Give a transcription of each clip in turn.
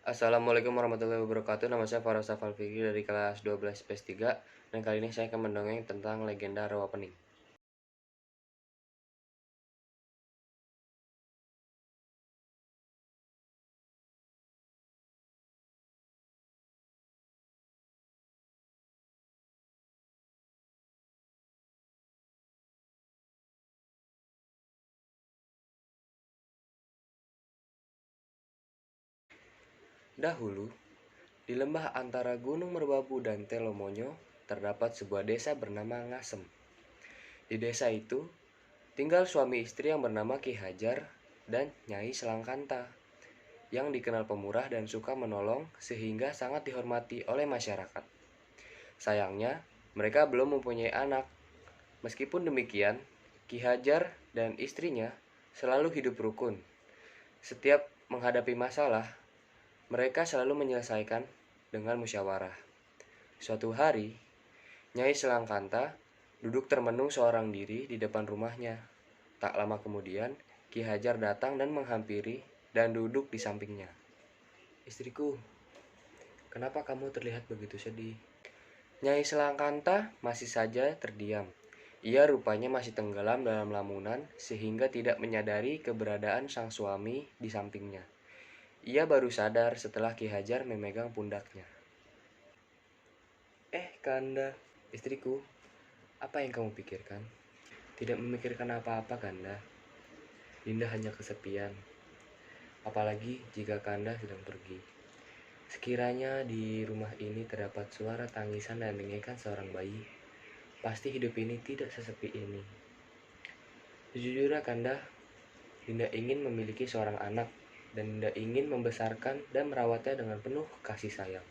Assalamualaikum warahmatullahi wabarakatuh. Nama saya Farosa Falfikri dari kelas 12 IPS 3 dan kali ini saya akan mendongeng tentang legenda Rawa Pening. Dahulu, di lembah antara Gunung Merbabu dan Telomonyo, terdapat sebuah desa bernama Ngasem. Di desa itu, tinggal suami istri yang bernama Ki Hajar dan Nyai Selangkanta, yang dikenal pemurah dan suka menolong sehingga sangat dihormati oleh masyarakat. Sayangnya, mereka belum mempunyai anak. Meskipun demikian, Ki Hajar dan istrinya selalu hidup rukun. Setiap menghadapi masalah, mereka selalu menyelesaikan dengan musyawarah. Suatu hari, Nyai Selangkanta duduk termenung seorang diri di depan rumahnya. Tak lama kemudian, Ki Hajar datang dan menghampiri dan duduk di sampingnya. "Istriku, kenapa kamu terlihat begitu sedih?" Nyai Selangkanta masih saja terdiam. Ia rupanya masih tenggelam dalam lamunan sehingga tidak menyadari keberadaan sang suami di sampingnya. Ia baru sadar setelah Ki Hajar memegang pundaknya. Kanda, istriku, apa yang kamu pikirkan?" "Tidak memikirkan apa-apa, Kanda. Dinda hanya kesepian. Apalagi jika Kanda sedang pergi. Sekiranya di rumah ini terdapat suara tangisan dan dengekan seorang bayi, pasti hidup ini tidak sesepi ini. Sejujurnya, Kanda, Dinda ingin memiliki seorang anak, dan Dinda ingin membesarkan dan merawatnya dengan penuh kasih sayang."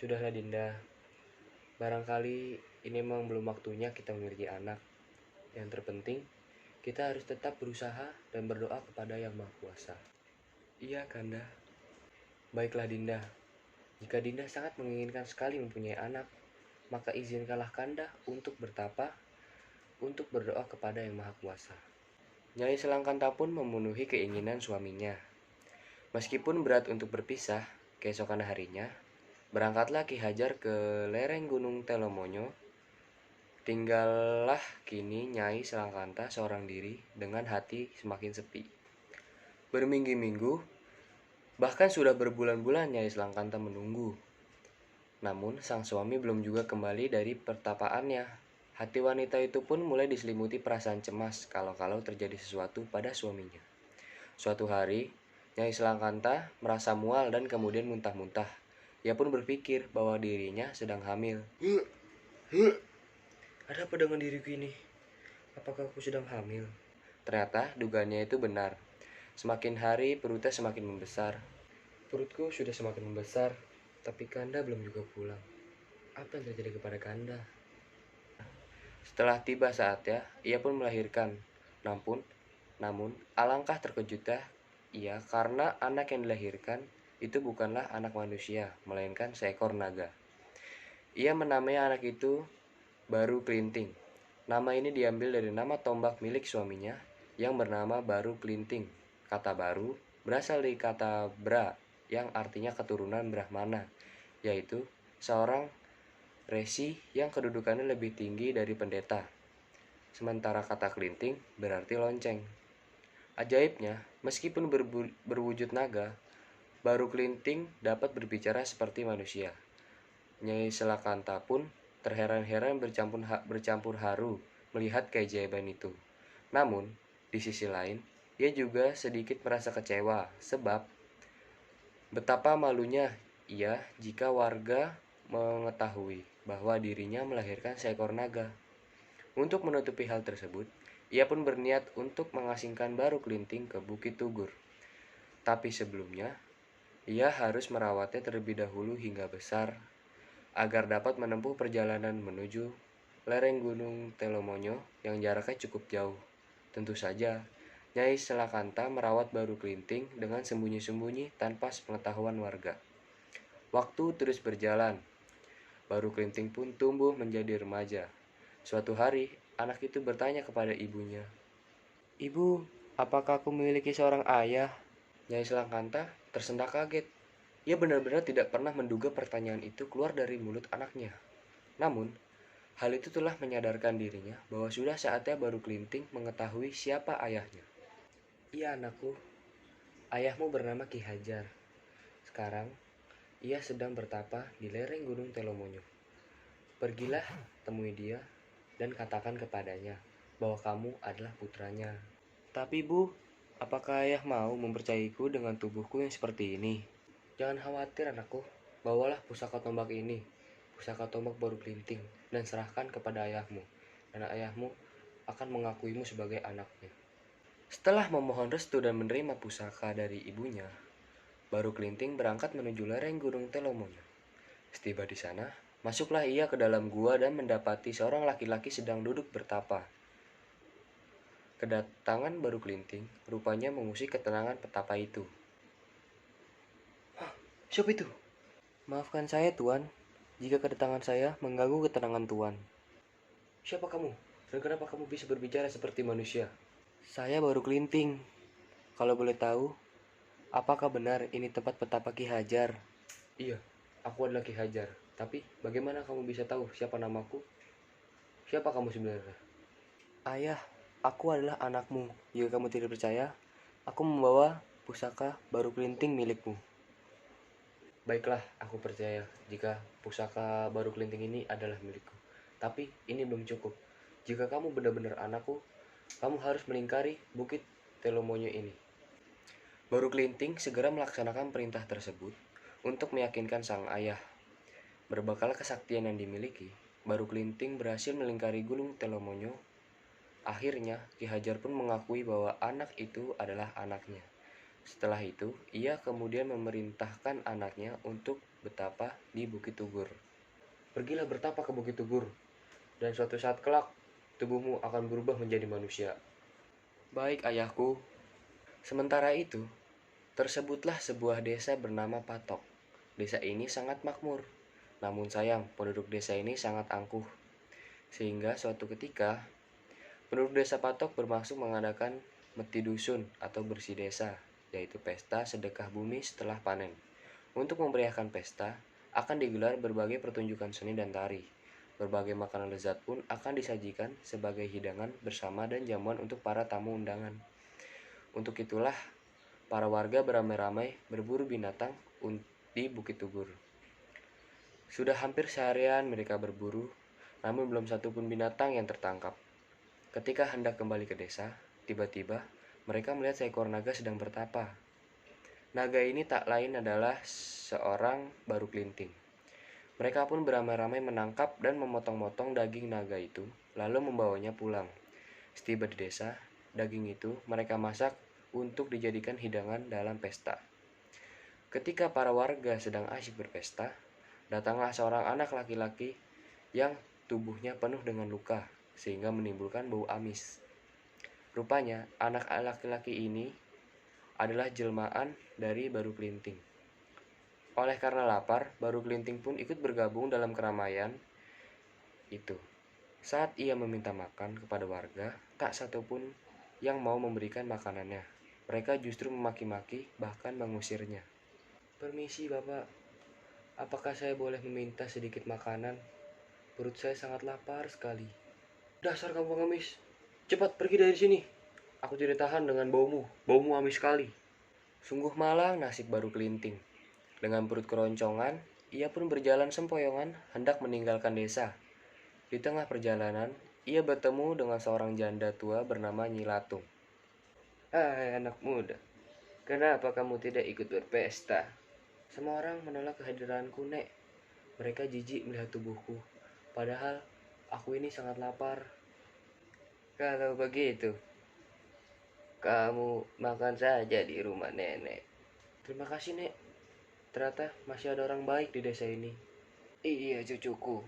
"Sudahlah, Dinda. Barangkali ini memang belum waktunya kita memiliki anak. Yang terpenting, kita harus tetap berusaha dan berdoa kepada Yang Maha Kuasa." "Iya, Kanda." "Baiklah, Dinda. Jika Dinda sangat menginginkan sekali mempunyai anak, maka izinkanlah Kanda untuk bertapa, untuk berdoa kepada Yang Maha Kuasa." Nyai Selangkanta pun memenuhi keinginan suaminya. Meskipun berat untuk berpisah, keesokan harinya, berangkatlah Ki Hajar ke lereng Gunung Telomonyo. Tinggallah kini Nyai Selangkanta seorang diri dengan hati semakin sepi. Berminggu-minggu, bahkan sudah berbulan-bulan Nyai Selangkanta menunggu. Namun sang suami belum juga kembali dari pertapaannya. Hati wanita itu pun mulai diselimuti perasaan cemas kalau-kalau terjadi sesuatu pada suaminya. Suatu hari, Nyai Selangkanta merasa mual dan kemudian muntah-muntah. Ia pun berpikir bahwa dirinya sedang hamil. "Ada apa dengan diriku ini? Apakah aku sedang hamil?" Ternyata dugaannya itu benar. Semakin hari perutnya semakin membesar. "Perutku sudah semakin membesar, tapi Kanda belum juga pulang. Apa yang terjadi kepada Kanda?" Setelah tiba saatnya, ia pun melahirkan. Namun, alangkah terkejutnya ia karena anak yang dilahirkan itu bukanlah anak manusia, melainkan seekor naga. Ia menamai anak itu Baru Klinting. Nama ini diambil dari nama tombak milik suaminya yang bernama Baru Klinting. Kata baru berasal dari kata Bra yang artinya keturunan Brahmana, yaitu seorang resi yang kedudukannya lebih tinggi dari pendeta. Sementara kata Klinting berarti lonceng. Ajaibnya, meskipun berwujud naga, Baru Klinting dapat berbicara seperti manusia. Nyai Selakanta pun terheran-heran bercampur haru melihat keajaiban itu. Namun, di sisi lain, ia juga sedikit merasa kecewa sebab betapa malunya ia jika warga mengetahui bahwa dirinya melahirkan seekor naga. Untuk menutupi hal tersebut, ia pun berniat untuk mengasingkan Baru Klinting ke Bukit Tugur. Tapi sebelumnya, ia harus merawatnya terlebih dahulu hingga besar agar dapat menempuh perjalanan menuju lereng Gunung Telomonyo yang jaraknya cukup jauh. Tentu saja, Nyai Selakanta merawat Baru Klinting dengan sembunyi-sembunyi tanpa sepengetahuan warga. Waktu terus berjalan. Baru Klinting pun tumbuh menjadi remaja. Suatu hari, anak itu bertanya kepada ibunya, "Ibu, apakah aku memiliki seorang ayah?" Nyai Selangkanta tersentak kaget. Ia benar-benar tidak pernah menduga pertanyaan itu keluar dari mulut anaknya. Namun, hal itu telah menyadarkan dirinya bahwa sudah saatnya Baru Kelinting mengetahui siapa ayahnya. Iya anakku, ayahmu bernama Ki Hajar. Sekarang, ia sedang bertapa di lereng Gunung Telomonyo. Pergilah temui dia dan katakan kepadanya bahwa kamu adalah putranya. Tapi Bu, apakah ayah mau mempercayaiku dengan tubuhku yang seperti ini? Jangan khawatir anakku, bawalah pusaka tombak ini, pusaka tombak Baru Kelinting, dan serahkan kepada ayahmu, dan ayahmu akan mengakuimu sebagai anaknya. Setelah memohon restu dan menerima pusaka dari ibunya, Baru Kelinting berangkat menuju lereng Gunung Telomonyo. Setiba di sana, masuklah ia ke dalam gua dan mendapati seorang laki-laki sedang duduk bertapa. Kedatangan Baru Kelinting rupanya mengusik ketenangan petapa itu. Siapa itu? Maafkan saya, Tuan, jika kedatangan saya mengganggu ketenangan Tuan. Siapa kamu? Dan kenapa kamu bisa berbicara seperti manusia? Saya Baru Kelinting. Kalau boleh tahu, apakah benar ini tempat petapa Ki Hajar? Iya, aku adalah Ki Hajar. Tapi bagaimana kamu bisa tahu siapa namaku? Siapa kamu sebenarnya? Ayah, aku adalah anakmu. Jika kamu tidak percaya, aku membawa pusaka Baru Kelinting milikmu. Baiklah, aku percaya jika pusaka Baru Kelinting ini adalah milikku. Tapi ini belum cukup. Jika kamu benar-benar anakku, kamu harus melingkari bukit Telomonyo ini. Baru Kelinting segera melaksanakan perintah tersebut untuk meyakinkan sang ayah. Berbekal kesaktian yang dimiliki, Baru Kelinting berhasil melingkari Gunung Telomonyo. Akhirnya, Ki Hajar pun mengakui bahwa anak itu adalah anaknya. Setelah itu, ia kemudian memerintahkan anaknya untuk bertapa di Bukit Tugur. Pergilah bertapa ke Bukit Tugur, dan suatu saat kelak, tubuhmu akan berubah menjadi manusia. Baik ayahku. Sementara itu, tersebutlah sebuah desa bernama Patok. Desa ini sangat makmur, namun sayang penduduk desa ini sangat angkuh. Sehingga suatu ketika, penduduk desa Patok bermaksud mengadakan meti dusun atau bersih desa, yaitu pesta sedekah bumi setelah panen. Untuk memeriahkan pesta, akan digelar berbagai pertunjukan seni dan tari. Berbagai makanan lezat pun akan disajikan sebagai hidangan bersama dan jamuan untuk para tamu undangan. Untuk itulah, para warga beramai-ramai berburu binatang di Bukit Tugur. Sudah hampir seharian mereka berburu, namun belum satupun binatang yang tertangkap. Ketika hendak kembali ke desa, tiba-tiba mereka melihat seekor naga sedang bertapa. Naga ini tak lain adalah seorang Baru Kelinting. Mereka pun beramai-ramai menangkap dan memotong-motong daging naga itu, lalu membawanya pulang. Setiba di desa, daging itu mereka masak untuk dijadikan hidangan dalam pesta. Ketika para warga sedang asyik berpesta, datanglah seorang anak laki-laki yang tubuhnya penuh dengan luka, sehingga menimbulkan bau amis. Rupanya, anak laki-laki ini adalah jelmaan dari Baru Kelinting. Oleh karena lapar, Baru Kelinting pun ikut bergabung dalam keramaian itu. Saat ia meminta makan kepada warga, tak satupun yang mau memberikan makanannya. Mereka justru memaki-maki, bahkan mengusirnya. Permisi Bapak, apakah saya boleh meminta sedikit makanan? Perut saya sangat lapar sekali. Dasar kamu pengemis, cepat pergi dari sini. Aku tidak tahan dengan baumu, baumu amis sekali. Sungguh malang nasib Baru Kelinting. Dengan perut keroncongan, ia pun berjalan sempoyongan hendak meninggalkan desa. Di tengah perjalanan, ia bertemu dengan seorang janda tua bernama Nyi Latung. Hai anak muda, kenapa kamu tidak ikut berpesta? Semua orang menolak kehadiranku, Nek. Mereka jijik melihat tubuhku, padahal aku ini sangat lapar. Kalau begitu, kamu makan saja di rumah nenek. Terima kasih, Nek. Ternyata masih ada orang baik di desa ini. Iya, cucuku.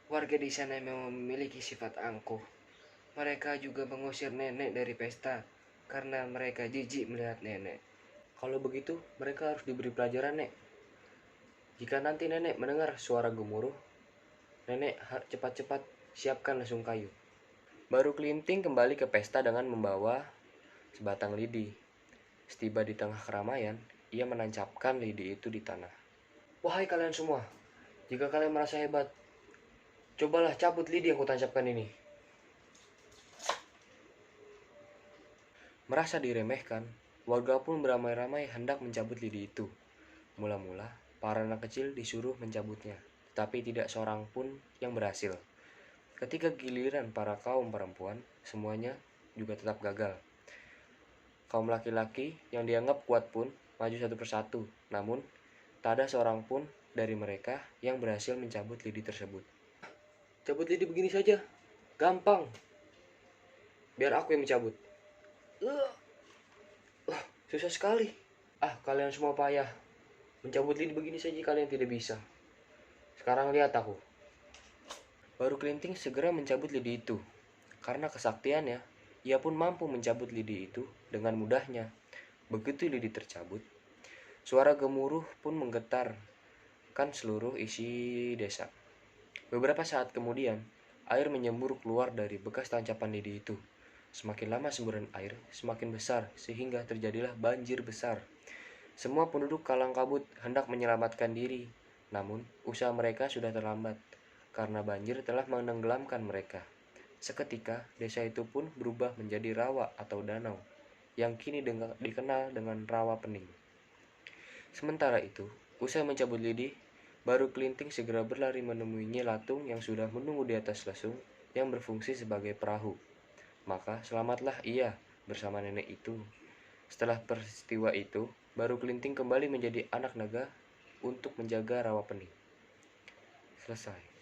Warga di sana memang memiliki sifat angkuh. Mereka juga mengusir nenek dari pesta karena mereka jijik melihat nenek. Kalau begitu, mereka harus diberi pelajaran, Nek. Jika nanti nenek mendengar suara gemuruh, nenek cepat-cepat siapkan lesung kayu. Baru Kelinting kembali ke pesta dengan membawa sebatang lidi. Setiba di tengah keramaian, ia menancapkan lidi itu di tanah. Wahai kalian semua, jika kalian merasa hebat, cobalah cabut lidi yang kutancapkan ini. Merasa diremehkan, warga pun beramai-ramai hendak mencabut lidi itu. Mula-mula, para anak kecil disuruh mencabutnya, tetapi tidak seorang pun yang berhasil. Ketika giliran para kaum perempuan, semuanya juga tetap gagal. Kaum laki-laki yang dianggap kuat pun maju satu persatu, namun tak ada seorang pun dari mereka yang berhasil mencabut lidi tersebut. Cabut lidi begini saja, gampang. Biar aku yang mencabut. Susah sekali. Kalian semua payah. Mencabut lidi begini saja kalian tidak bisa. Sekarang lihat aku. Baru Kelinting segera mencabut lidi itu. Karena kesaktiannya, ia pun mampu mencabut lidi itu dengan mudahnya. Begitu lidi tercabut, suara gemuruh pun menggetarkan seluruh isi desa. Beberapa saat kemudian, air menyembur keluar dari bekas tancapan lidi itu. Semakin lama semburan air semakin besar sehingga terjadilah banjir besar. Semua penduduk Kalang Kabut hendak menyelamatkan diri, namun usaha mereka sudah terlambat karena banjir telah menenggelamkan mereka. Seketika, desa itu pun berubah menjadi rawa atau danau, yang kini dikenal dengan Rawa Pening. Sementara itu, usai mencabut lidi, baru Kelinting segera berlari menemui Nyi Latung yang sudah menunggu di atas lesung yang berfungsi sebagai perahu. Maka selamatlah ia bersama nenek itu. Setelah peristiwa itu, baru Kelinting kembali menjadi anak naga untuk menjaga Rawa Pening. Selesai.